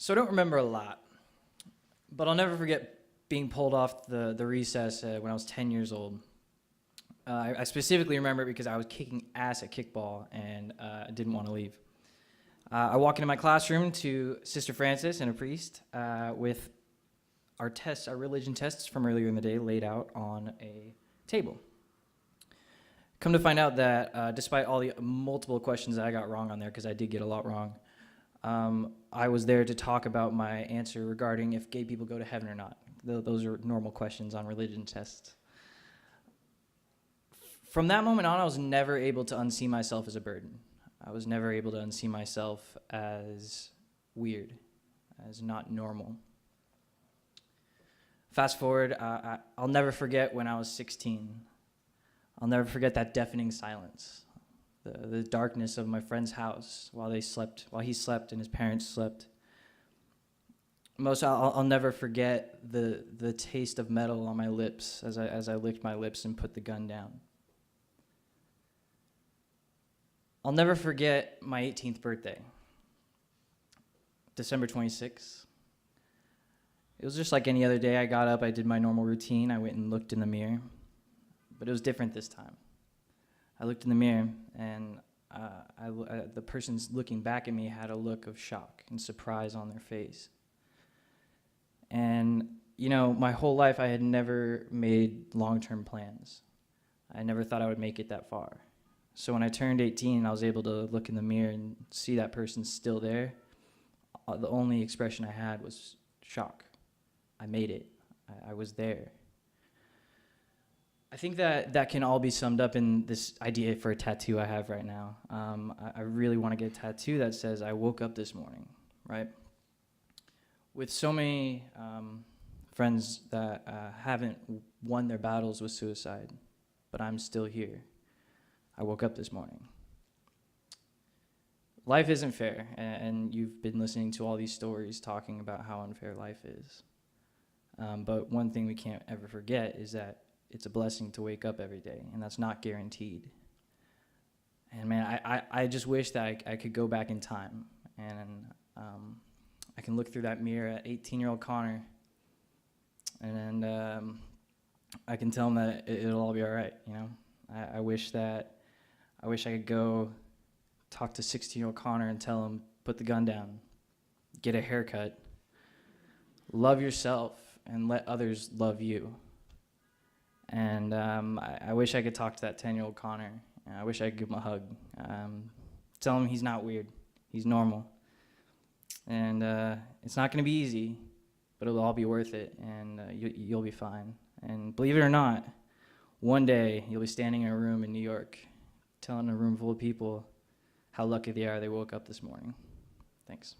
So I don't remember a lot, but I'll never forget being pulled off the recess when I was 10 years old. I specifically remember it because I was kicking ass at kickball and I didn't want to leave. I walk into my classroom to Sister Francis and a priest with our tests, our religion tests from earlier in the day laid out on a table. Come to find out that despite all the multiple questions that I got wrong on there, because I did get a lot wrong, I was there to talk about my answer regarding if gay people go to heaven or not. Those are normal questions on religion tests. From that moment on, I was never able to unsee myself as a burden. I was never able to unsee myself as weird, as not normal. Fast forward, I'll never forget when I was 16. I'll never forget that deafening silence, the darkness of my friend's house while he slept and his parents slept. I'll never forget the taste of metal on my lips as I licked my lips and put the gun down. I'll never forget my 18th birthday, December 26th. It was just like any other day. I got up, I did my normal routine, I went and looked in the mirror, but it was different this time. I looked in the mirror, and the person looking back at me had a look of shock and surprise on their face. And, you know, my whole life I had never made long-term plans. I never thought I would make it that far. So when I turned 18 and I was able to look in the mirror and see that person still there, the only expression I had was shock. I made it. I was there. I think that can all be summed up in this idea for a tattoo I have right now. I really want to get a tattoo that says, I woke up this morning, right? With so many friends that haven't won their battles with suicide, but I'm still here. I woke up this morning. Life isn't fair, and you've been listening to all these stories talking about how unfair life is. But one thing we can't ever forget is that it's a blessing to wake up every day, and that's not guaranteed. And man, I just wish that I could go back in time, and I can look through that mirror at 18-year-old Connor, and I can tell him that it'll all be all right, you know? I wish I could go talk to 16-year-old Connor and tell him, put the gun down, get a haircut, love yourself, and let others love you. And I wish I could talk to that 10-year-old Connor. I wish I could give him a hug. Tell him he's not weird, he's normal. And it's not going to be easy, but it'll all be worth it, and you'll be fine. And believe it or not, one day you'll be standing in a room in New York telling a room full of people how lucky they are they woke up this morning. Thanks.